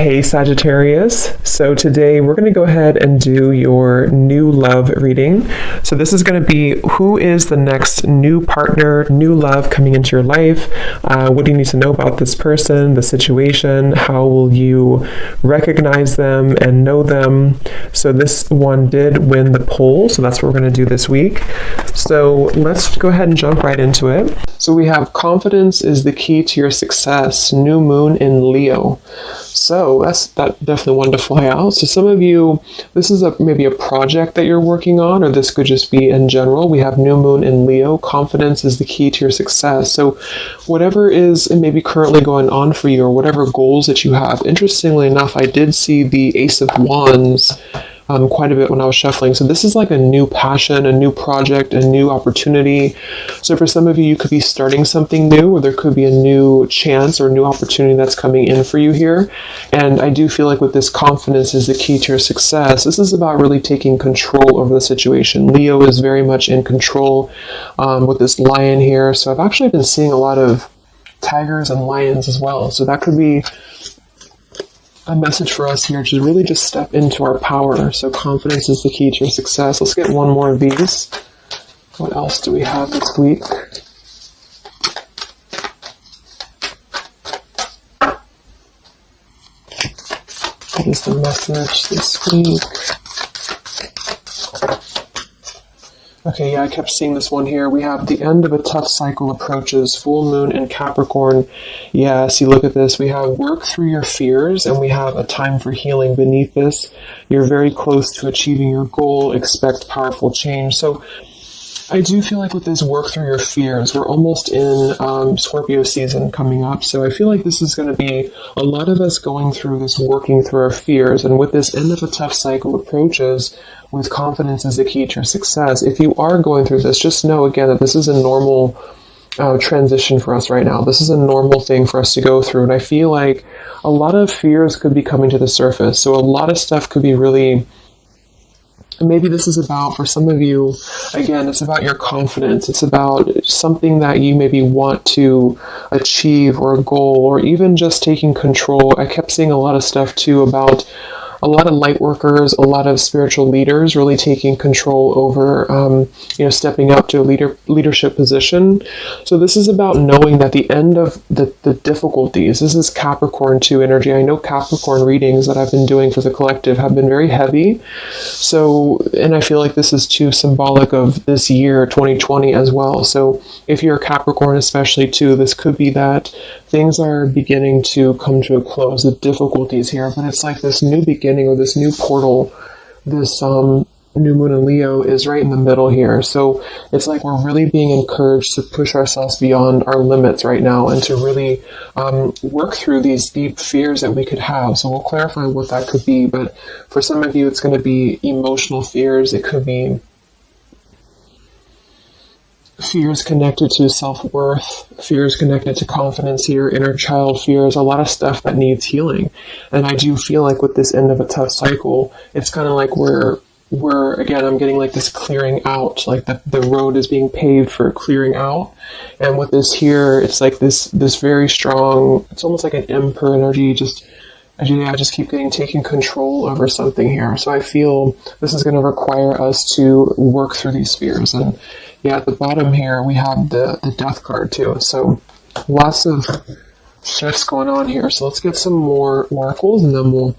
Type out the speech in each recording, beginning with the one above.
Hey Sagittarius, so today we're going to go ahead and do your new love reading. So this is going to be who is the next new partner, new love coming into your life. What do you need to know about this person, the situation? How will you recognize them and know them? So this one did win the poll, so that's what we're going to do this week. So let's go ahead and jump right into it. So we have confidence is the key to your success, new moon in Leo. So that's definitely one to fly out. So some of you, this is maybe a project that you're working on, or this could just be in general. We have new moon in Leo. Confidence is the key to your success. So whatever is maybe currently going on for you, or whatever goals that you have. Interestingly enough, I did see the Ace of Wands quite a bit when I was shuffling. So this is like a new passion, a new project, a new opportunity. So for some of you, you could be starting something new, or there could be a new chance or new opportunity that's coming in for you here. And I do feel like with this confidence is the key to your success. This is about really taking control over the situation. Leo is very much in control with this lion here. So I've actually been seeing a lot of tigers and lions as well. So that could be a message for us here to really just step into our power. So confidence is the key to your success. Let's get one more of these. What else do we have this week? What is the message this week? Okay, yeah, I kept seeing this one here. We have the end of a tough cycle approaches, full moon in Capricorn. Yeah, see, look at this. We have work through your fears, and we have a time for healing beneath this. You're very close to achieving your goal. Expect powerful change. So I do feel like with this work through your fears, we're almost in Scorpio season coming up. So I feel like this is going to be a lot of us going through this, working through our fears. And with this end of a tough cycle approaches, with confidence is the key to your success. If you are going through this, just know again that this is a normal transition for us right now. This is a normal thing for us to go through. And I feel like a lot of fears could be coming to the surface. So a lot of stuff could be really... Maybe this is about, for some of you, again, it's about your confidence. It's about something that you maybe want to achieve, or a goal, or even just taking control. I kept seeing a lot of stuff too about a lot of light workers, a lot of spiritual leaders really taking control over, stepping up to a leadership position. So this is about knowing that the end of the difficulties, this is Capricorn 2 energy. I know Capricorn readings that I've been doing for the collective have been very heavy. So, and I feel like this is too symbolic of this year, 2020 as well. So if you're a Capricorn especially too, this could be that things are beginning to come to a close, the difficulties here, but it's like this new beginning, or this new portal, this new moon in Leo is right in the middle here. So it's like we're really being encouraged to push ourselves beyond our limits right now, and to really work through these deep fears that we could have. So we'll clarify what that could be, but for some of you it's going to be emotional fears. It could be fears connected to self-worth, fears connected to confidence here, inner child fears, a lot of stuff that needs healing. And I do feel like with this end of a tough cycle, it's kind of like we're again, I'm getting like this clearing out, like the road is being paved for clearing out. And with this here, it's like this very strong, it's almost like an emperor energy, I just keep taking control over something here. So I feel this is going to require us to work through these fears. And yeah, at the bottom here, we have the death card too. So lots of shifts going on here. So let's get some more oracles, and then we'll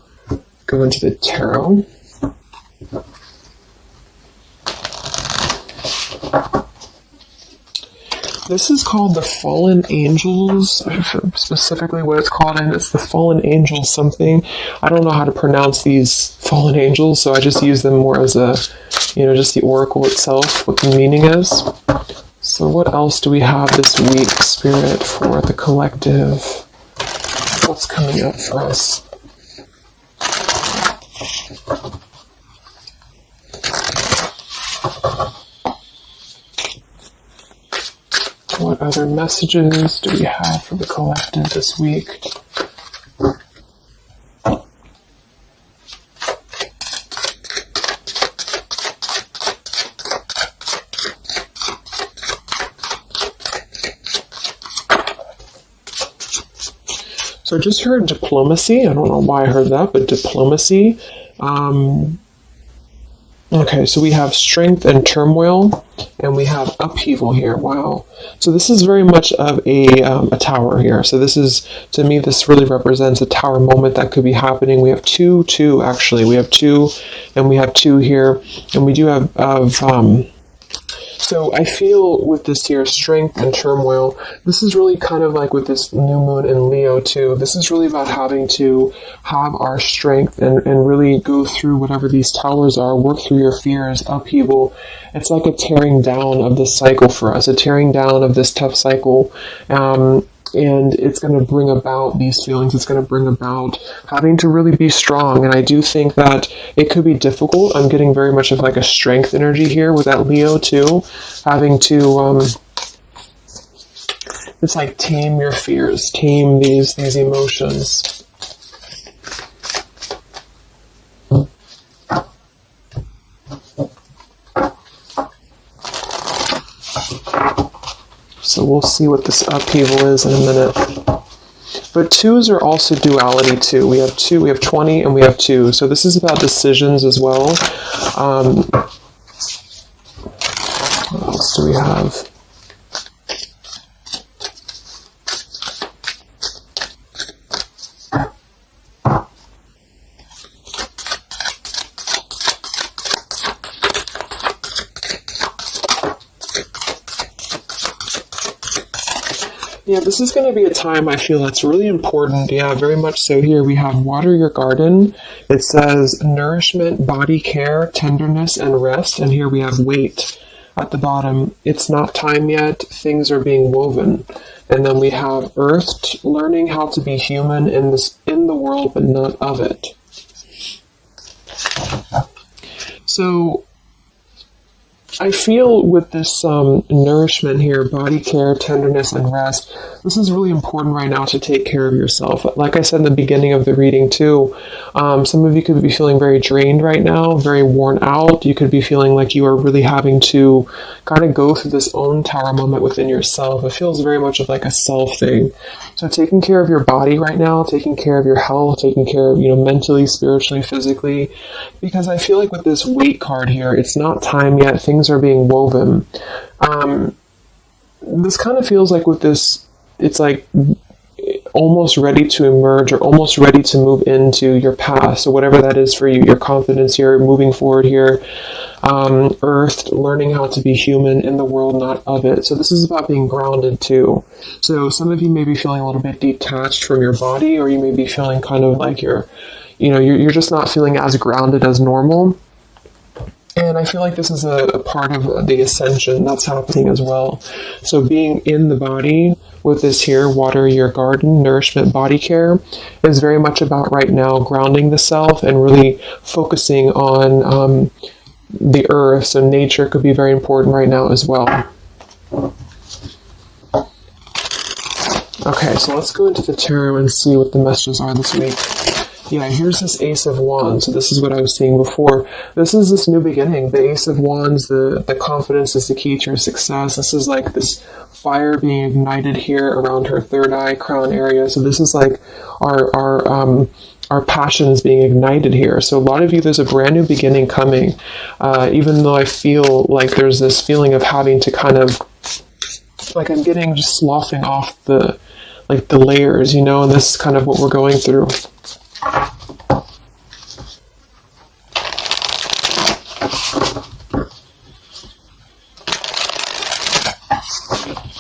go into the tarot. This is called the Fallen Angels, specifically what it's called, and it's the Fallen Angels something. I don't know how to pronounce these Fallen Angels, so I just use them more as a, just the oracle itself, what the meaning is. So what else do we have this week, Spirit, for the collective? What's coming up for us? What other messages do we have for the collective this week? So I just heard diplomacy. I don't know why I heard that, but diplomacy. Okay, so we have strength and turmoil, and we have upheaval here. Wow. So this is very much of a tower here. So this is, to me, this really represents a tower moment that could be happening. We have two, actually. We have two, and we have two here. And we do have so I feel with this here, strength and turmoil, this is really kind of like with this new moon in Leo too. This is really about having to have our strength and really go through whatever these towers are, work through your fears, upheaval. It's like a tearing down of this cycle for us, a tearing down of this tough cycle. And it's going to bring about these feelings. It's going to bring about having to really be strong. And I do think that it could be difficult. I'm getting very much of like a strength energy here with that Leo too. Having to, it's like tame your fears, tame these emotions. So we'll see what this upheaval is in a minute. But twos are also duality too. We have 2, we have 20, and we have 2. So this is about decisions as well. What else do we have? Yeah, this is going to be a time I feel that's really important. Yeah, very much so. Here we have water your garden. It says nourishment, body care, tenderness, and rest. And here we have wait at the bottom. It's not time yet. Things are being woven. And then we have earth, learning how to be human in the world, but not of it. So I feel with this nourishment here, body care, tenderness, and rest, this is really important right now to take care of yourself. Like I said in the beginning of the reading too, some of you could be feeling very drained right now, very worn out. You could be feeling like you are really having to kind of go through this own tower moment within yourself. It feels very much of like a self thing. So taking care of your body right now, taking care of your health, taking care of, mentally, spiritually, physically, because I feel like with this weight card here, it's not time yet. Things are being woven. This kind of feels like with this, it's like almost ready to emerge or almost ready to move into your past. So whatever that is for you, your confidence here, moving forward here, earth, learning how to be human in the world, not of it. So this is about being grounded too. So some of you may be feeling a little bit detached from your body, or you may be feeling kind of like you're just not feeling as grounded as normal. And I feel like this is a part of the ascension that's happening as well. So being in the body with this here, water your garden, nourishment, body care, is very much about right now grounding the self and really focusing on the earth. So nature could be very important right now as well. Okay, so let's go into the tarot and see what the messages are this week. Yeah, here's this Ace of Wands. So this is what I was seeing before. This is this new beginning. The Ace of Wands, the confidence is the key to your success. This is like this fire being ignited here around her third eye, crown area. So this is like our passions being ignited here. So a lot of you, there's a brand new beginning coming. Even though I feel like there's this feeling of having to kind of, like I'm getting just sloughing off the layers, and this is kind of what we're going through.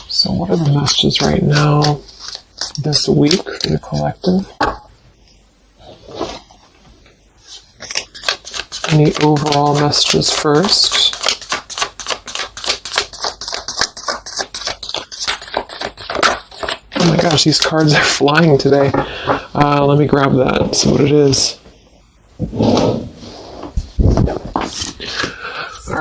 So what are the messages right now this week for the collective? Any overall messages first? Oh my gosh, these cards are flying today. Let me grab that, see what it is.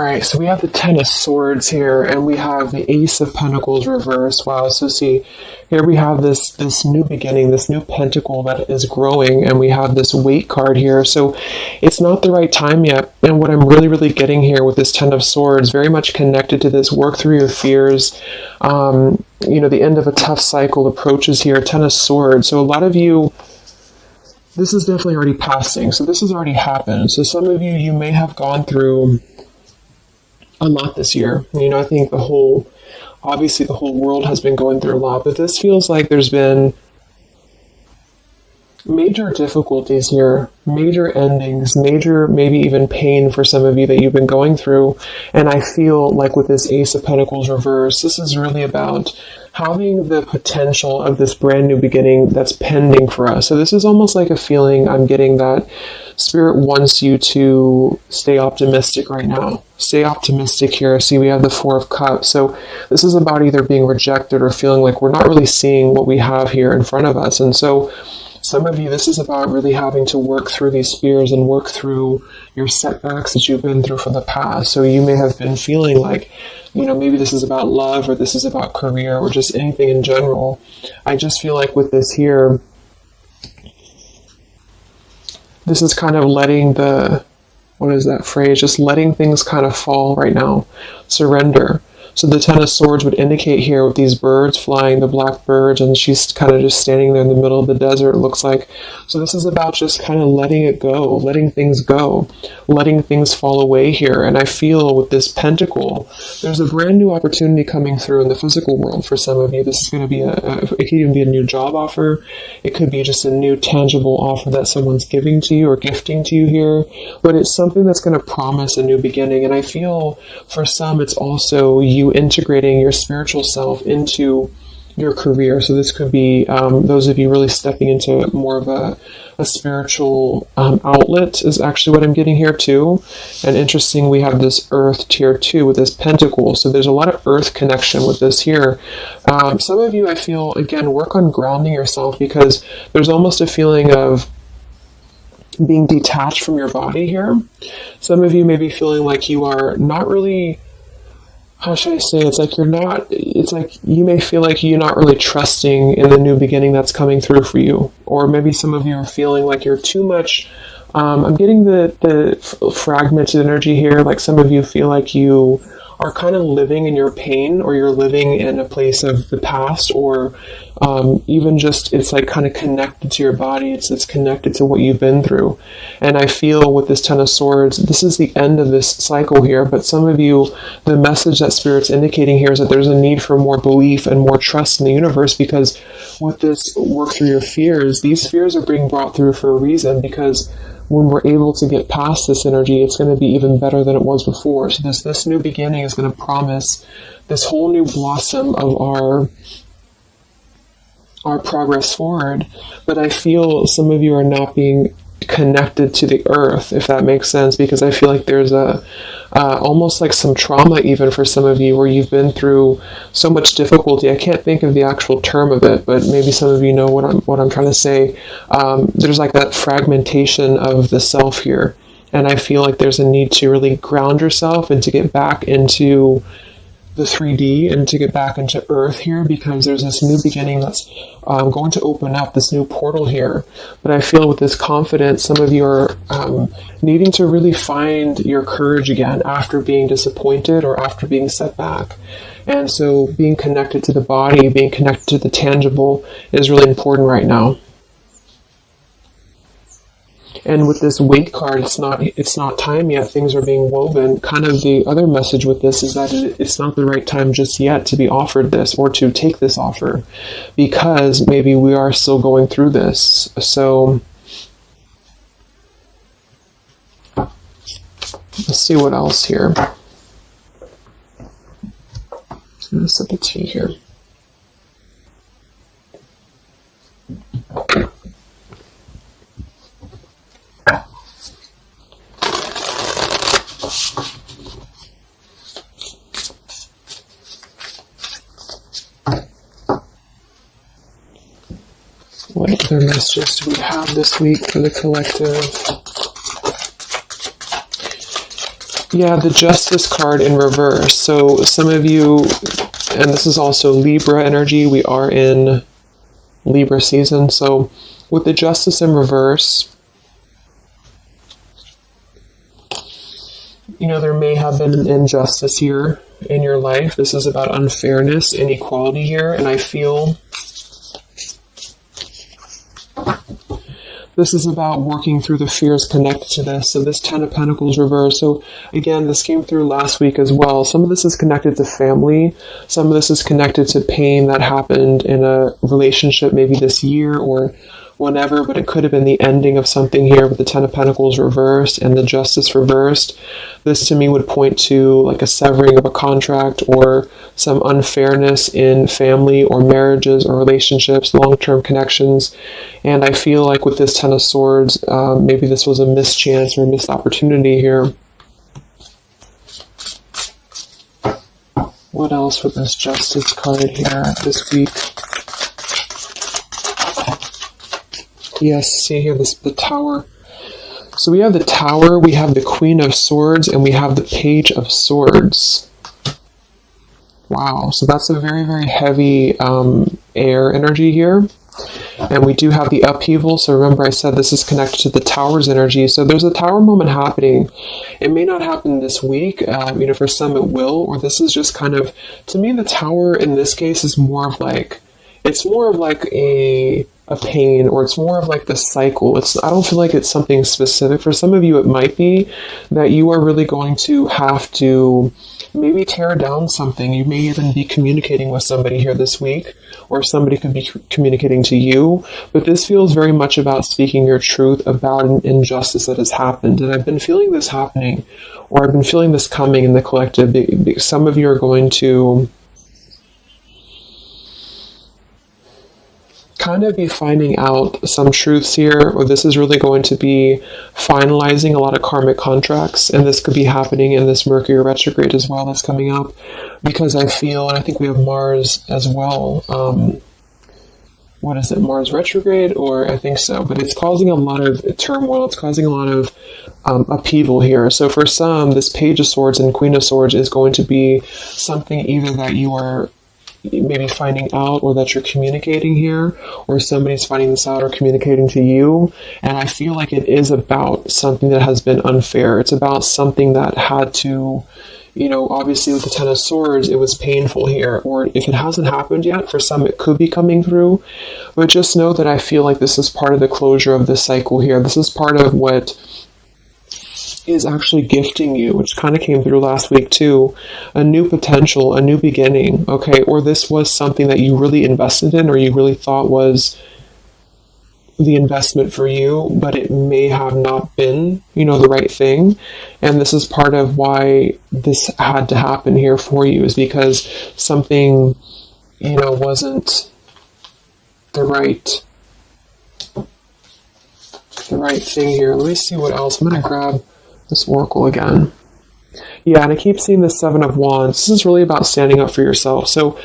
right, so we have the Ten of Swords here, and we have the Ace of Pentacles reversed. Wow, so see, here we have this new beginning, this new pentacle that is growing, and we have this Weight card here. So it's not the right time yet. And what I'm really, really getting here with this Ten of Swords, very much connected to this work through your fears. You know, the end of a tough cycle approaches here, Ten of Swords. So a lot of you, this is definitely already passing. So this has already happened. So some of you, you may have gone through a lot this year. You know, I think obviously the whole world has been going through a lot, but this feels like there's been major difficulties here, major endings, major maybe even pain for some of you that you've been going through. And I feel like with this Ace of Pentacles reverse, this is really about having the potential of this brand new beginning that's pending for us. So this is almost like a feeling I'm getting that Spirit wants you to stay optimistic right now. Stay optimistic here. See, we have the Four of Cups. So this is about either being rejected or feeling like we're not really seeing what we have here in front of us. And so some of you, this is about really having to work through these fears and work through your setbacks that you've been through from the past. So you may have been feeling like, you know, maybe this is about love, or this is about career, or just anything in general. I just feel like with this here, this is kind of letting what is that phrase? Just letting things kind of fall right now. Surrender. So the Ten of Swords would indicate here with these birds flying, the black birds, and she's kind of just standing there in the middle of the desert, it looks like. So this is about just kind of letting it go, letting things go, letting things fall away here. And I feel with this pentacle, there's a brand new opportunity coming through in the physical world for some of you. This is going to be it could even be a new job offer. It could be just a new tangible offer that someone's giving to you or gifting to you here. But it's something that's going to promise a new beginning. And I feel for some, it's also you integrating your spiritual self into your career. So this could be those of you really stepping into more of a spiritual outlet is actually what I'm getting here too. And interesting, we have this Earth tier 2 with this pentacle. So there's a lot of Earth connection with this here. Some of you, I feel, again, work on grounding yourself, because there's almost a feeling of being detached from your body here. Some of you may be feeling like you are not really, how should I say, it's like you may feel like you're not really trusting in the new beginning that's coming through for you. Or maybe some of you are feeling like you're too much, I'm getting the fragmented energy here, like some of you feel like you are kind of living in your pain, or you're living in a place of the past, or even just it's like kind of connected to your body. It's connected to what you've been through. And I feel with this Ten of Swords, this is the end of this cycle here. But some of you, the message that Spirit's indicating here is that there's a need for more belief and more trust in the universe, because with this work through your fears, these fears are being brought through for a reason, because when we're able to get past this energy, it's going to be even better than it was before. So this new beginning is going to promise this whole new blossom of our progress forward. But I feel some of you are not being connected to the earth, if that makes sense, because I feel like there's almost like some trauma even for some of you, where you've been through so much difficulty. I can't think of the actual term of it, but maybe some of you know what I'm trying to say. There's like that fragmentation of the self here, and I feel like there's a need to really ground yourself and to get back into the 3D and to get back into Earth here, because there's this new beginning that's going to open up, this new portal here. But I feel with this confidence, some of you are needing to really find your courage again after being disappointed or after being set back. And so being connected to the body, being connected to the tangible is really important right now. And with this Weight card, it's not time yet. Things are being woven. Kind of the other message with this is that it's not the right time just yet to be offered this or to take this offer, because maybe we are still going through this. So let's see what else here. I'm going to sip a tea here. What other messages do we have this week for the collective? Yeah, the Justice card in reverse. So some of you, and this is also Libra energy, we are in Libra season. So with the Justice in reverse, you know, there may have been an injustice here in your life. This is about unfairness, inequality here, and I feel this is about working through the fears connected to this. So this 10 of Pentacles reverse. So again, this came through last week as well. Some of this is connected to family. Some of this is connected to pain that happened in a relationship maybe this year or whenever, but it could have been the ending of something here with the 10 of Pentacles reversed and the Justice reversed. This to me would point to like a severing of a contract or some unfairness in family or marriages or relationships, long-term connections. And I feel like with this 10 of Swords, maybe this was a mischance or a missed opportunity here. What else with this Justice card here this week? Yes, see here, the Tower. So we have the Tower, we have the Queen of Swords, and we have the Page of Swords. Wow, so that's a very, very heavy air energy here. And we do have the upheaval, so remember I said this is connected to the Tower's energy. So there's a Tower moment happening. It may not happen this week, you know, for some it will, or this is just kind of, to me the Tower in this case is more of like, it's more of like a pain, or it's more of like the cycle. I don't feel like it's something specific. For some of you, it might be that you are really going to have to maybe tear down something. You may even be communicating with somebody here this week, or somebody could be communicating to you. But this feels very much about speaking your truth about an injustice that has happened. And I've been feeling this happening, or I've been feeling this coming in the collective. Some of you are going to kind of be finding out some truths here, or this is really going to be finalizing a lot of karmic contracts, and this could be happening in this Mercury retrograde as well that's coming up, because I feel, and I think we have Mars as well, what is it, Mars retrograde, or I think so, but it's causing a lot of turmoil, it's causing a lot of upheaval here. So for some, this Page of Swords and Queen of Swords is going to be something either that you are maybe finding out, or that you're communicating here, or somebody's finding this out or communicating to you. And I feel like it is about something that has been unfair. It's about something that had to, you know, obviously with the 10 of Swords, it was painful here, or if it hasn't happened yet, for some it could be coming through. But just know that I feel like this is part of the closure of this cycle here. This is part of what is actually gifting you, which kind of came through last week too, a new potential, a new beginning, okay? Or this was something that you really invested in, or you really thought was the investment for you, but it may have not been, you know, the right thing. And this is part of why this had to happen here for you, is because something, you know, wasn't the right thing here. Let me see what else. I'm going to grab this oracle again. Yeah, and I keep seeing the 7 of Wands. This is really about standing up for yourself. So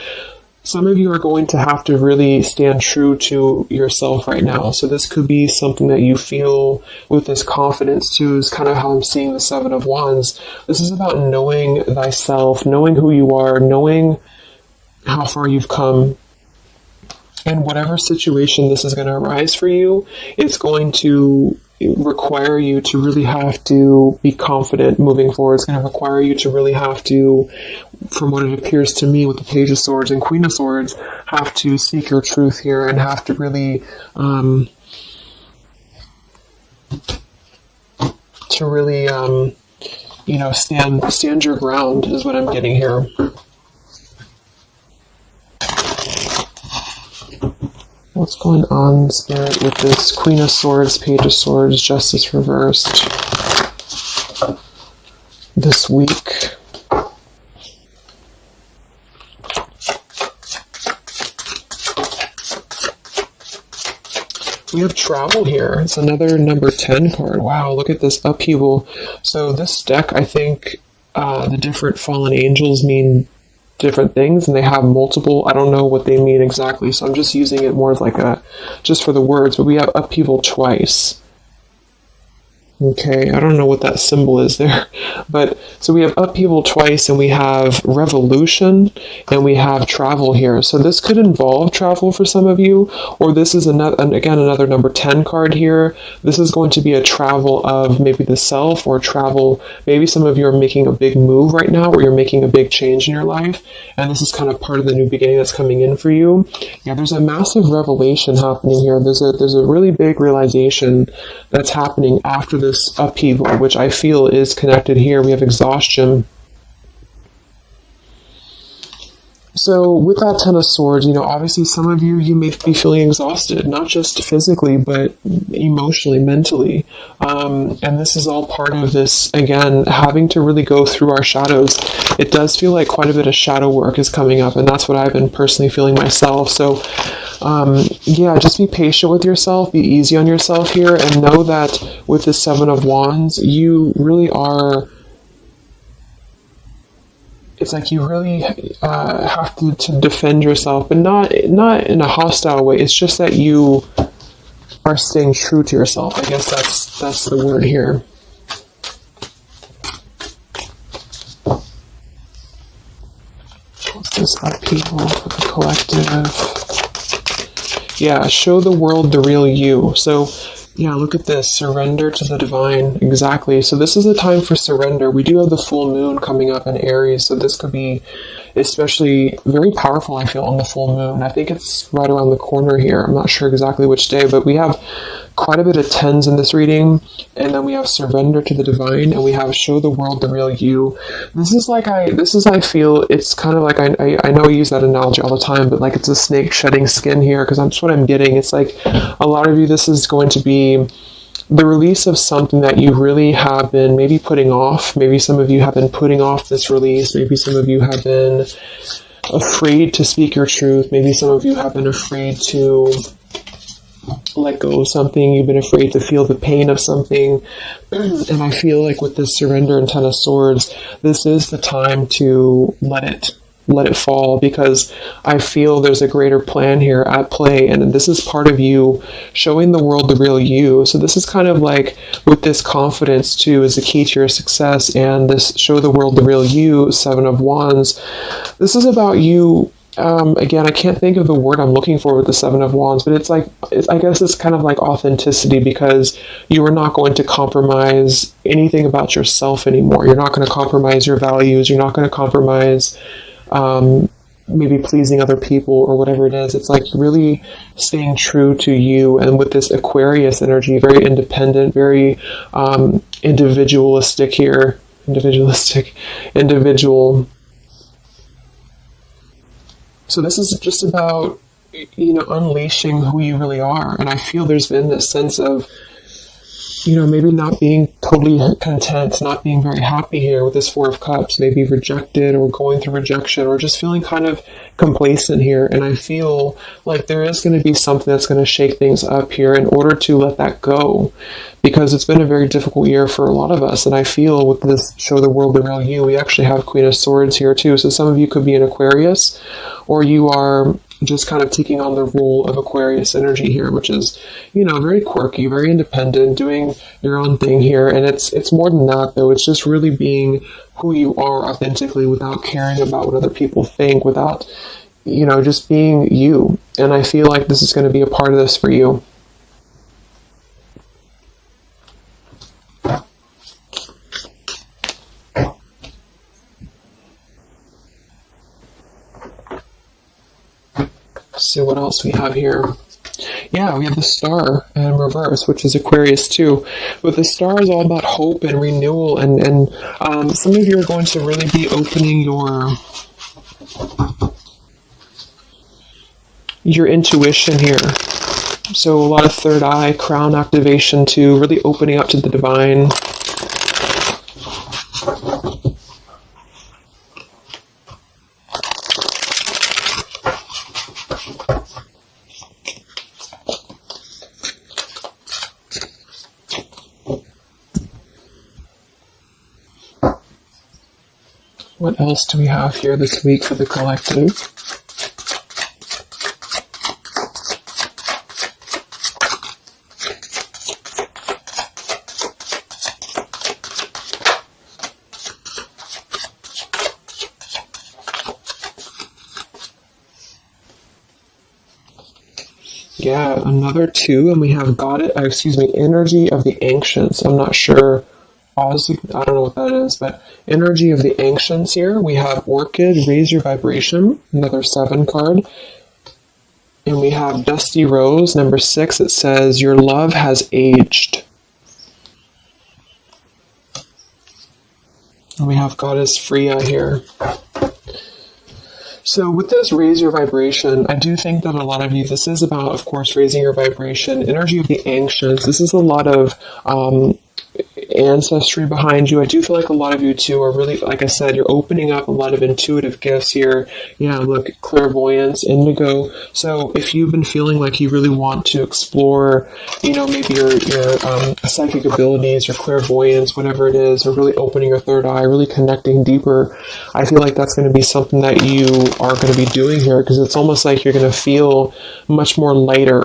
some of you are going to have to really stand true to yourself right now. So this could be something that you feel with this confidence too, is kind of how I'm seeing the 7 of Wands. This is about knowing thyself, knowing who you are, knowing how far you've come. And whatever situation this is going to arise for you, it's going to require you to really have to be confident moving forward. It's going to require you to really have to, from what it appears to me with the Page of Swords and Queen of Swords, have to seek your truth here and have to really, you know, stand your ground is what I'm getting here. What's going on, Spirit, with this Queen of Swords, Page of Swords, Justice reversed this week? We have travel here. It's another number 10 card. Wow, look at this upheaval. So this deck, I think the different fallen angels mean different things, and they have multiple, I don't know what they mean exactly, so I'm just using it more as like just for the words, but we have upheaval twice. Okay, I don't know what that symbol is there, but so we have upheaval twice, and we have revolution, and we have travel here. So this could involve travel for some of you, or this is another number 10 card here. This is going to be a travel of maybe the self, or travel. Maybe some of you are making a big move right now, or you're making a big change in your life, and this is kind of part of the new beginning that's coming in for you. Yeah, there's a massive revelation happening here. There's a really big realization that's happening after this upheaval, which I feel is connected here. We have exhaustion. So with that 10 of swords, obviously some of you may be feeling exhausted, not just physically, but emotionally, mentally. And this is all part of this, again, having to really go through our shadows. It does feel like quite a bit of shadow work is coming up, and that's what I've been personally feeling myself. So yeah, just be patient with yourself, be easy on yourself here, and know that with the 7 of Wands, you really are, it's like you really have to defend yourself, but not in a hostile way. It's just that you are staying true to yourself. I guess that's the word here. What's this upheaval for the collective? Yeah, show the world the real you. So, yeah, look at this. Surrender to the divine. Exactly. So this is a time for surrender. We do have the full moon coming up in Aries, so this could be especially very powerful, I feel, on the full moon. I think it's right around the corner here. I'm not sure exactly which day, but we have quite a bit of 10s in this reading, and then we have surrender to the divine, and we have show the world the real you. I feel it's kind of like, I know I use that analogy all the time, but like it's a snake shedding skin here, because that's what I'm getting. It's like a lot of you, this is going to be the release of something that you really have been maybe putting off. Maybe some of you have been putting off this release. Maybe some of you have been afraid to speak your truth. Maybe some of you have been afraid to let go of something. You've been afraid to feel the pain of something. And I feel like with this surrender and 10 of swords, this is the time to let it fall, because I feel there's a greater plan here at play, and this is part of you showing the world the real you. So this is kind of like, with this confidence too is the key to your success, and this show the world the real you, 7 of Wands. This is about you. Again, I can't think of the word I'm looking for with the 7 of Wands, but it's like, I guess it's kind of like authenticity, because you are not going to compromise anything about yourself anymore. You're not going to compromise your values. You're not going to compromise maybe pleasing other people or whatever it is. It's like really staying true to you, and with this Aquarius energy, very independent, very individualistic here. Individual. So this is just about, unleashing who you really are. And I feel there's been this sense of, maybe not being totally content, not being very happy here with this 4 of Cups, maybe rejected or going through rejection, or just feeling kind of complacent here. And I feel like there is going to be something that's going to shake things up here in order to let that go, because it's been a very difficult year for a lot of us. And I feel with this show the world the real you, we actually have Queen of Swords here too. So some of you could be an Aquarius, or you are just kind of taking on the role of Aquarius energy here, which is, very quirky, very independent, doing your own thing here. And it's more than that, though. It's just really being who you are authentically, without caring about what other people think, without, just being you. And I feel like this is going to be a part of this for you. Let's see what else we have here. Yeah, we have the Star in reverse, which is Aquarius too. But the Star is all about hope and renewal, and some of you are going to really be opening your intuition here. So a lot of third eye, crown activation too, really opening up to the divine. What else do we have here this week for the collective? get another 2, and we have energy of the ancients. I'm not sure. Honestly, I don't know what that is, but energy of the ancients here. We have Orchid, raise your vibration, another 7 card. And we have Dusty Rose, number 6. It says, your love has aged. And we have Goddess Freya here. So with this raise your vibration, I do think that a lot of you, this is about, of course, raising your vibration, energy of the ancients. This is a lot of ancestry behind you. I do feel like a lot of you too are really, like I said, you're opening up a lot of intuitive gifts here. Yeah, look, clairvoyance, indigo. So if you've been feeling like you really want to explore, maybe your psychic abilities, your clairvoyance, whatever it is, or really opening your third eye, really connecting deeper, I feel like that's going to be something that you are going to be doing here, because it's almost like you're going to feel much more lighter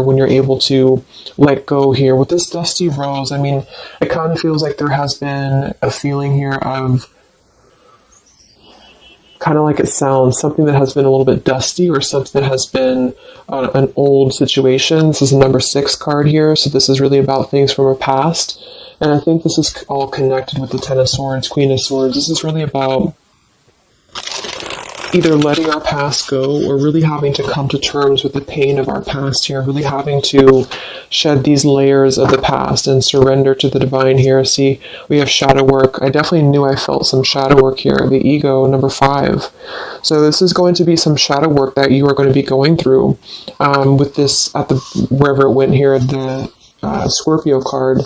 when you're able to let go here. With this Dusty Rose, I mean, it kind of feels like there has been a feeling here of, kind of like it sounds, something that has been a little bit dusty, or something that has been an old situation. This is a number 6 card here, so this is really about things from our past. And I think this is all connected with the 10 of Swords, Queen of Swords. This is really about either letting our past go, or really having to come to terms with the pain of our past here, really having to shed these layers of the past and surrender to the divine here. See, we have shadow work. I definitely knew I felt some shadow work here. The ego, number 5. So this is going to be some shadow work that you are going to be going through with this, wherever it went here, the Scorpio card.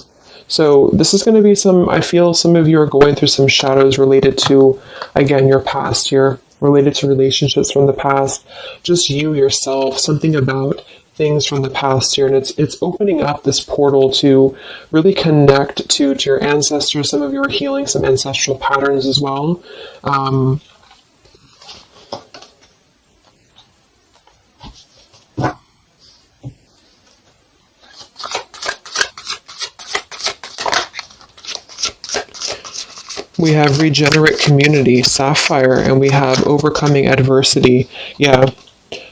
So this is going to be I feel some of you are going through some shadows related to, again, your past here, related to relationships from the past, just you yourself, something about things from the past here. And it's opening up this portal to really connect to your ancestors. Some of you are healing some ancestral patterns as well. We have regenerate community, sapphire, and we have overcoming adversity. Yeah.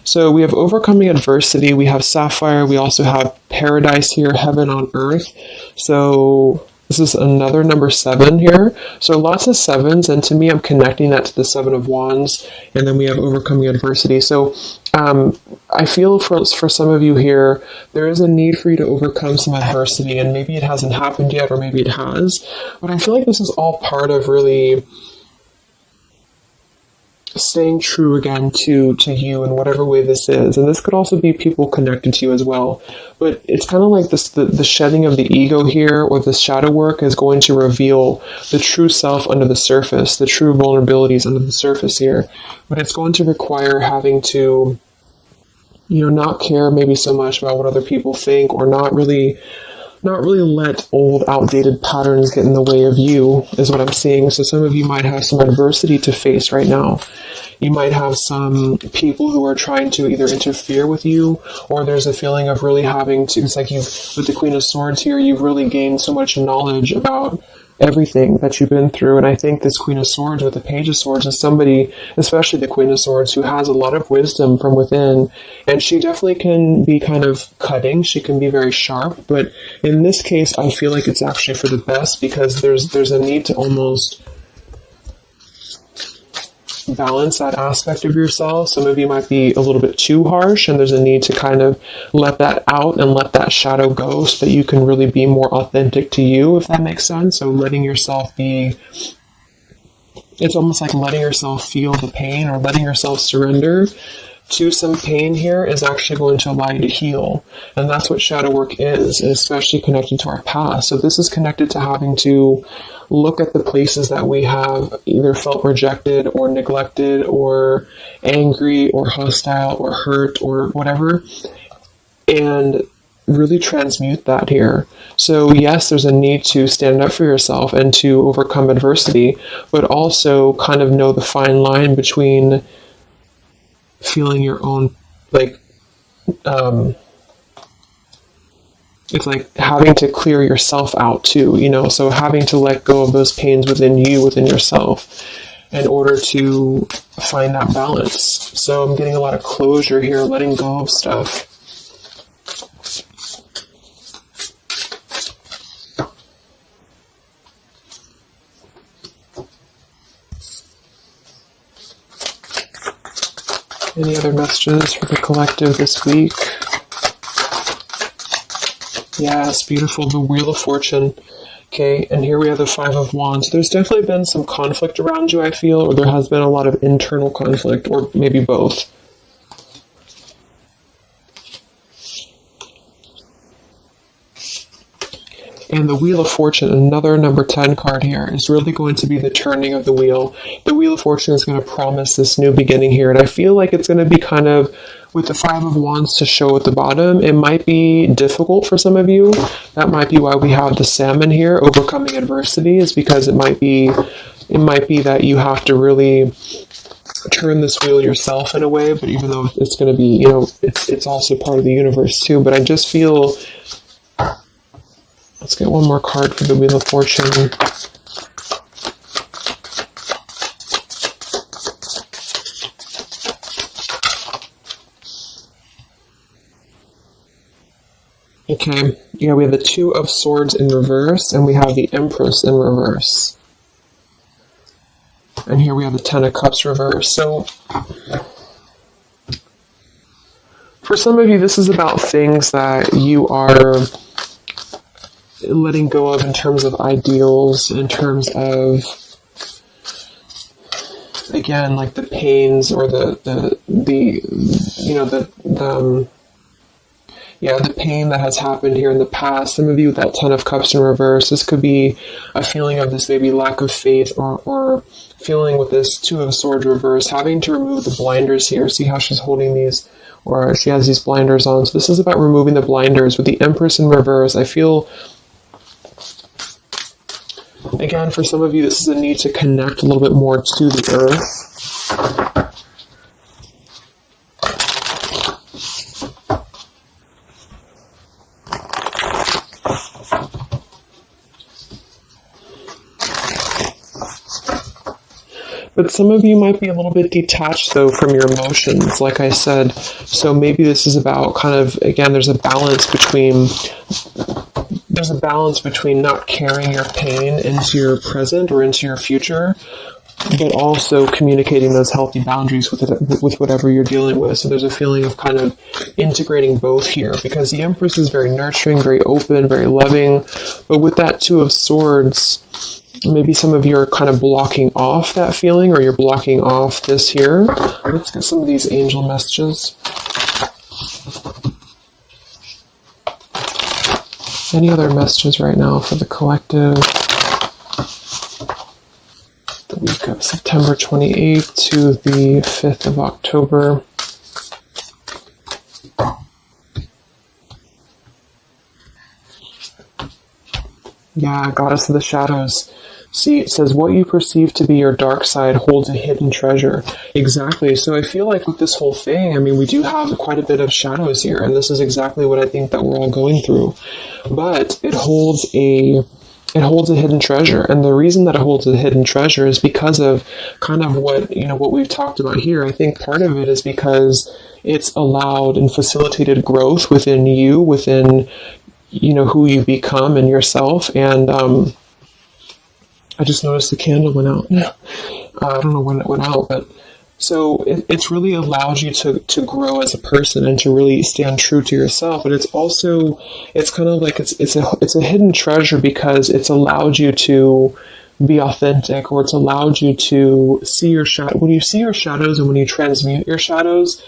So we have overcoming adversity. We have sapphire. We also have paradise here, heaven on earth. So this is another number 7 here. So lots of 7s, and to me, I'm connecting that to the 7 of Wands. And then we have overcoming adversity. So I feel for some of you here, there is a need for you to overcome some adversity, and maybe it hasn't happened yet, or maybe it has. But I feel like this is all part of really staying true again to you in whatever way this is. And this could also be people connected to you as well. But it's kind of like this, the shedding of the ego here, or the shadow work, is going to reveal the true self under the surface, the true vulnerabilities under the surface here. But it's going to require having to, not care maybe so much about what other people think, or not really let old, outdated patterns get in the way of you, is what I'm seeing. So some of you might have some adversity to face right now. You might have some people who are trying to either interfere with you, or there's a feeling of really having to, it's like with the Queen of Swords here, you've really gained so much knowledge about everything that you've been through. And I think this Queen of Swords with the Page of Swords is somebody, especially the Queen of Swords, who has a lot of wisdom from within, and she definitely can be kind of cutting. She can be very sharp, but in this case, I feel like it's actually for the best, because there's a need to almost balance that aspect of yourself. Some of you might be a little bit too harsh, and there's a need to kind of let that out and let that shadow go, so that you can really be more authentic to you, if that makes sense. So letting yourself be, it's almost like letting yourself feel the pain, or letting yourself surrender to some pain here is actually going to allow you to heal. And that's what shadow work is, especially connected to our past. So this is connected to having to look at the places that we have either felt rejected or neglected or angry or hostile or hurt or whatever, and really transmute that here. So yes, there's a need to stand up for yourself and to overcome adversity, but also kind of know the fine line between feeling your own, like, it's like having to clear yourself out too, so having to let go of those pains within you, within yourself, in order to find that balance. So I'm getting a lot of closure here, letting go of stuff. Any other messages for the collective this week? Yes, beautiful. The Wheel of Fortune. Okay, and here we have the Five of Wands. There's definitely been some conflict around you, I feel, or there has been a lot of internal conflict, or maybe both. And the Wheel of Fortune, another number 10 card here, is really going to be the turning of the wheel. The Wheel of Fortune is going to promise this new beginning here, and I feel like it's going to be kind of, with the Five of Wands to show at the bottom, it might be difficult for some of you. That might be why we have the Salmon here, overcoming adversity, is because it might be that you have to really turn this wheel yourself in a way, but even though it's going to be, it's also part of the universe too, but I just feel... Let's get one more card for the Wheel of Fortune. Okay, yeah, we have the Two of Swords in reverse, and we have the Empress in reverse. And here we have the Ten of Cups reverse. So, for some of you, this is about things that you are letting go of in terms of ideals, in terms of, again, like the pains or the pain that has happened here in the past. Some of you with that Ten of Cups in reverse, this could be a feeling of this maybe lack of faith, or feeling with this Two of Swords reverse, having to remove the blinders here. See how she's holding these, or she has these blinders on. So this is about removing the blinders. With the Empress in reverse, I feel, again, for some of you, this is a need to connect a little bit more to the earth. But some of you might be a little bit detached, though, from your emotions, like I said. So maybe this is about kind of, again, there's a balance between not carrying your pain into your present or into your future, but also communicating those healthy boundaries with whatever you're dealing with. So there's a feeling of kind of integrating both here, because the Empress is very nurturing, very open, very loving. But with that Two of Swords, maybe some of you are kind of blocking off that feeling, or you're blocking off this here. Let's get some of these angel messages. Any other messages right now for the collective? The week of September 28th to the 5th of October. Yeah, Goddess of the Shadows. See, it says, what you perceive to be your dark side holds a hidden treasure. Exactly. So I feel like with this whole thing, I mean, we do have quite a bit of shadows here, and this is exactly what I think that we're all going through. But it holds a hidden treasure, and the reason that it holds a hidden treasure is because of kind of what we've talked about here. I think part of it is because it's allowed and facilitated growth within you, within who you become and yourself. And I just noticed the candle went out. I don't know when it went out, but so it's really allowed you to grow as a person and to really stand true to yourself. But it's kind of like it's a hidden treasure because it's allowed you to be authentic, or it's allowed you to see your shadow. When you see your shadows and when you transmute your shadows,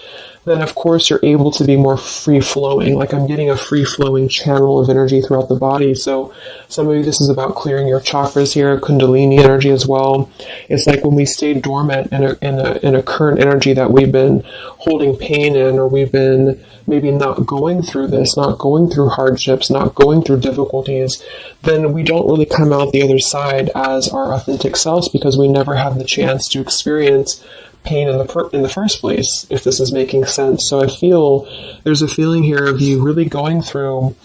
then of course you're able to be more free-flowing. Like I'm getting a free-flowing channel of energy throughout the body. So some of you, this is about clearing your chakras here, Kundalini energy as well. It's like when we stay dormant in a current energy that we've been holding pain in, or we've been maybe not going through this, not going through hardships, not going through difficulties, then we don't really come out the other side as our authentic selves, because we never have the chance to experience pain in the first place, if this is making sense. So I feel there's a feeling here of you really going through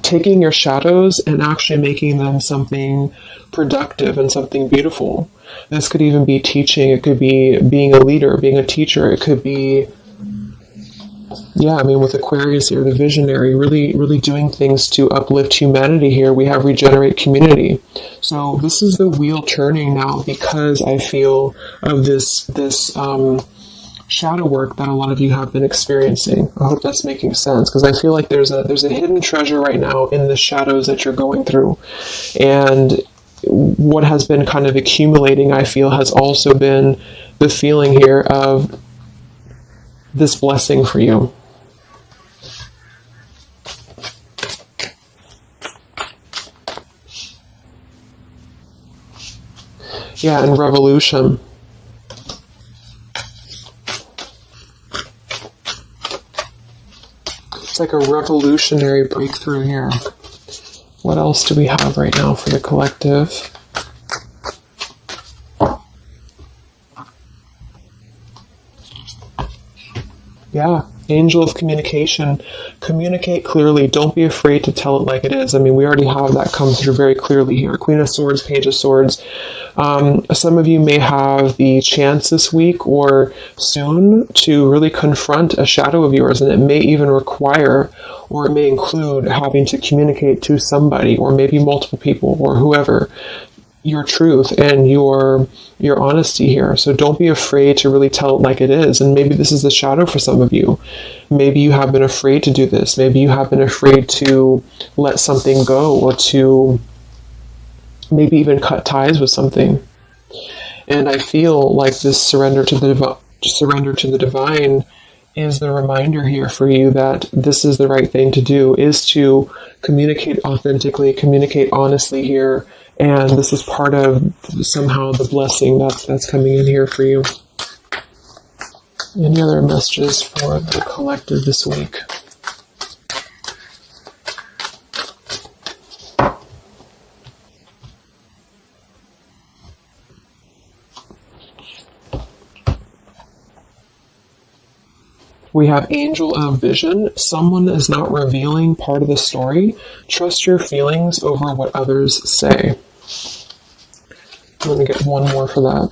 taking your shadows and actually making them something productive and something beautiful. This could even be teaching. It could be being a leader, being a teacher. It could be Yeah, I mean, with Aquarius here, the visionary, really, really doing things to uplift humanity here. We have regenerate community. So this is the wheel turning now, because I feel of this shadow work that a lot of you have been experiencing. I hope that's making sense, because I feel like there's a hidden treasure right now in the shadows that you're going through. And what has been kind of accumulating, I feel, has also been the feeling here of this blessing for you. Yeah, and revolution. It's like a revolutionary breakthrough here. What else do we have right now for the collective? Yeah, angel of communication. Communicate clearly. Don't be afraid to tell it like it is. I mean, we already have that come through very clearly here. Queen of Swords, Page of Swords. Some of you may have the chance this week or soon to really confront a shadow of yours, and it may even require, or it may include, having to communicate to somebody, or maybe multiple people, or whoever, your truth and your honesty here. So don't be afraid to really tell it like it is. And maybe this is the shadow for some of you. Maybe you have been afraid to do this. Maybe you have been afraid to let something go, or to maybe even cut ties with something. And I feel like this surrender to the divine is the reminder here for you that this is the right thing to do, is to communicate authentically, communicate honestly here. And this is part of somehow the blessing that's coming in here for you. Any other messages for the collective this week? We have Angel of Vision. Someone is not revealing part of the story. Trust your feelings over what others say. Let me get one more for that.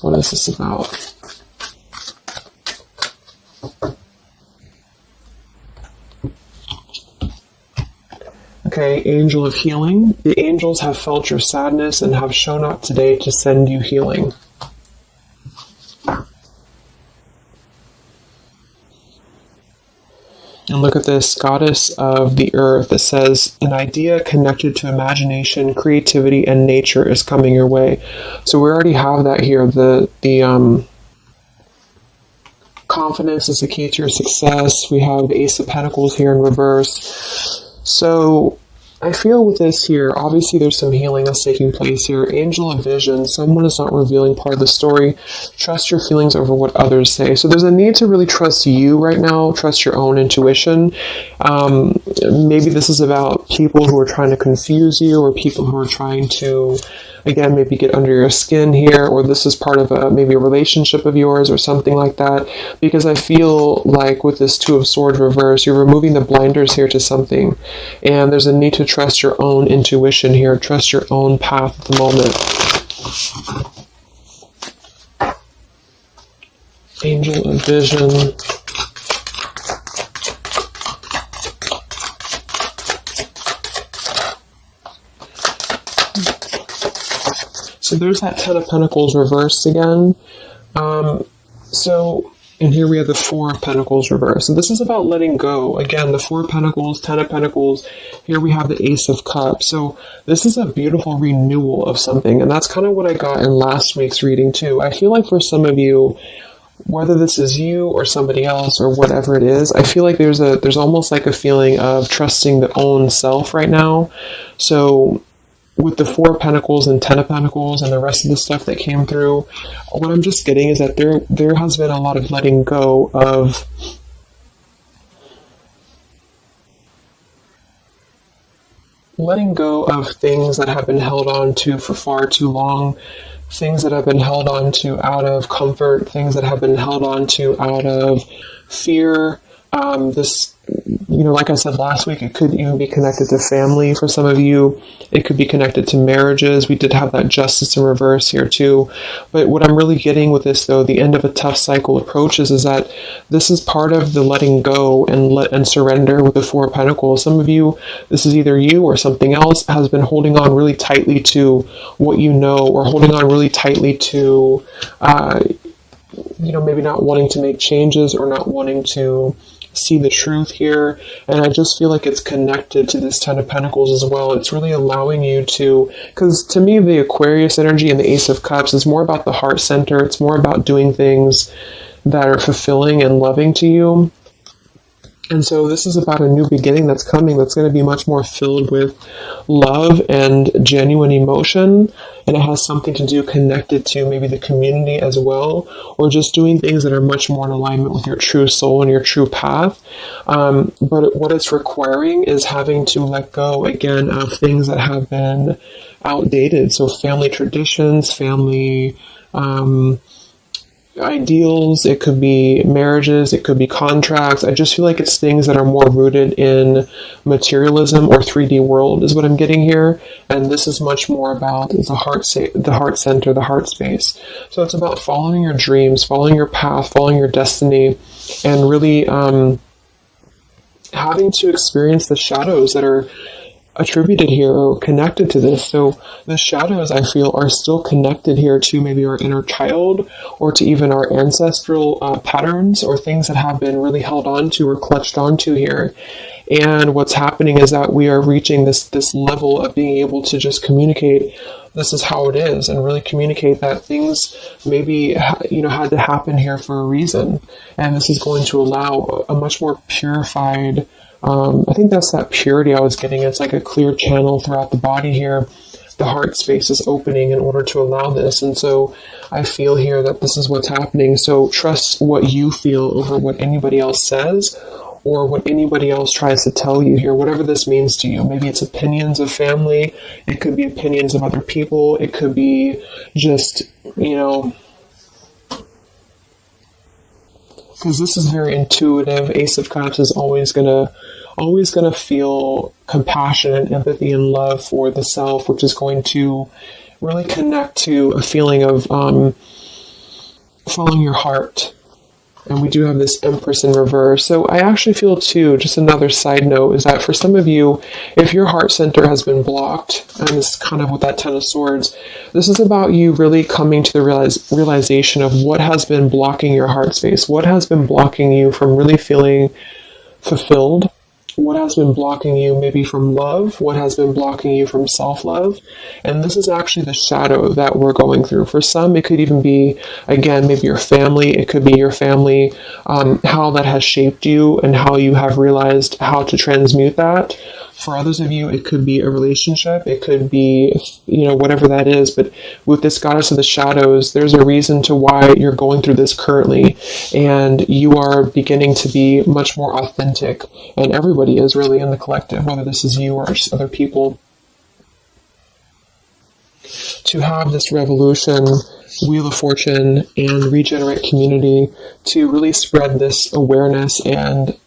What is this about? Okay, Angel of Healing. The angels have felt your sadness and have shown up today to send you healing. And look at this, Goddess of the Earth. It says, an idea connected to imagination, creativity, and nature is coming your way. So we already have that here. The confidence is the key to your success. We have the Ace of Pentacles here in reverse. So I feel with this here, obviously there's some healing that's taking place here. Angel of Vision, someone is not revealing part of the story. Trust your feelings over what others say. So there's a need to really trust you right now, trust your own intuition. Maybe this is about people who are trying to confuse you, or people who are trying to, again, maybe get under your skin here, or this is part of maybe a relationship of yours or something like that. Because I feel like with this Two of Swords reverse, you're removing the blinders here to something. And there's a need to trust your own intuition here, trust your own path at the moment. Angel of Vision. So there's that Ten of Pentacles reversed again. And here we have the Four of Pentacles reversed. So this is about letting go. Again, the Four of Pentacles, Ten of Pentacles. Here we have the Ace of Cups. So this is a beautiful renewal of something. And that's kind of what I got in last week's reading too. I feel like for some of you, whether this is you or somebody else or whatever it is, I feel like there's almost like a feeling of trusting the own self right now. So with the Four of Pentacles and Ten of Pentacles and the rest of the stuff that came through, what I'm just getting is that there has been a lot of letting go of things that have been held on to for far too long, things that have been held on to out of comfort, things that have been held on to out of fear, This, like I said last week, it could even be connected to family for some of you. It could be connected to marriages. We did have that justice in reverse here too. But what I'm really getting with this, though, the end of a tough cycle approaches, is that this is part of the letting go and surrender with the Four of Pentacles. Some of you, this is either you or something else, has been holding on really tightly to what you know, or holding on really tightly to, maybe not wanting to make changes or not wanting to see the truth here. And I just feel like it's connected to this Ten of Pentacles as well. It's really allowing you to, because to me, the Aquarius energy and the Ace of Cups is more about the heart center. It's more about doing things that are fulfilling and loving to you. And so this is about a new beginning that's coming, that's going to be much more filled with love and genuine emotion. And it has something to do connected to maybe the community as well, or just doing things that are much more in alignment with your true soul and your true path. But what it's requiring is having to let go, again, of things that have been outdated. So family traditions, family ideals, it could be marriages, it could be contracts. I just feel like it's things that are more rooted in materialism or 3D world is what I'm getting here. And this is much more about the heart center, the heart space. So it's about following your dreams, following your path, following your destiny, and really having to experience the shadows that are attributed here or connected to this. So the shadows, I feel, are still connected here to maybe our inner child, or to even our ancestral patterns, or things that have been really held on to or clutched onto here. And what's happening is that we are reaching this level of being able to just communicate, this is how it is, and really communicate that things maybe had to happen here for a reason. And this is going to allow a much more purified, I think that's that purity I was getting. It's like a clear channel throughout the body here. The heart space is opening in order to allow this. And so I feel here that this is what's happening. So trust what you feel over what anybody else says, or what anybody else tries to tell you here, whatever this means to you. Maybe it's opinions of family. It could be opinions of other people. It could be just, because this is very intuitive. Ace of Cups is always gonna feel compassion and empathy and love for the self, which is going to really connect to a feeling of following your heart. And we do have this Empress in reverse. So I actually feel too, just another side note, is that for some of you, if your heart center has been blocked, and this is kind of with that Ten of Swords, this is about you really coming to the realization of what has been blocking your heart space, what has been blocking you from really feeling fulfilled, what has been blocking you maybe from love, what has been blocking you from self-love. And this is actually the shadow that we're going through. For some, it could even be, again, maybe your family. It could be your family, how that has shaped you and how you have realized how to transmute that. For others of you, it could be a relationship. It could be, whatever that is. But with this Goddess of the Shadows, there's a reason to why you're going through this currently. And you are beginning to be much more authentic. And everybody is really in the collective, whether this is you or other people. To have this revolution, Wheel of Fortune, and Regenerate Community to really spread this awareness and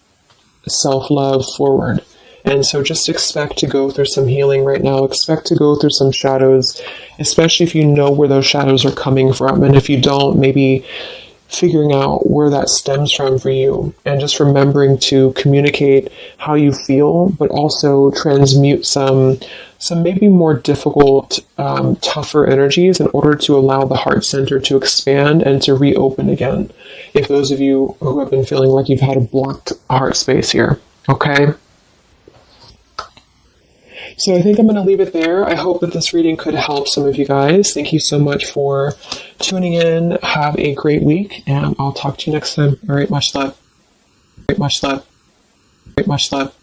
self-love forward. And so just expect to go through some healing right now. Expect to go through some shadows, especially if you know where those shadows are coming from. And if you don't, maybe figuring out where that stems from for you. And just remembering to communicate how you feel, but also transmute some maybe more difficult, tougher energies in order to allow the heart center to expand and to reopen again. If those of you who have been feeling like you've had a blocked heart space here, okay? So I think I'm going to leave it there. I hope that this reading could help some of you guys. Thank you so much for tuning in. Have a great week, and I'll talk to you next time. All right, much love. Much love. Much love.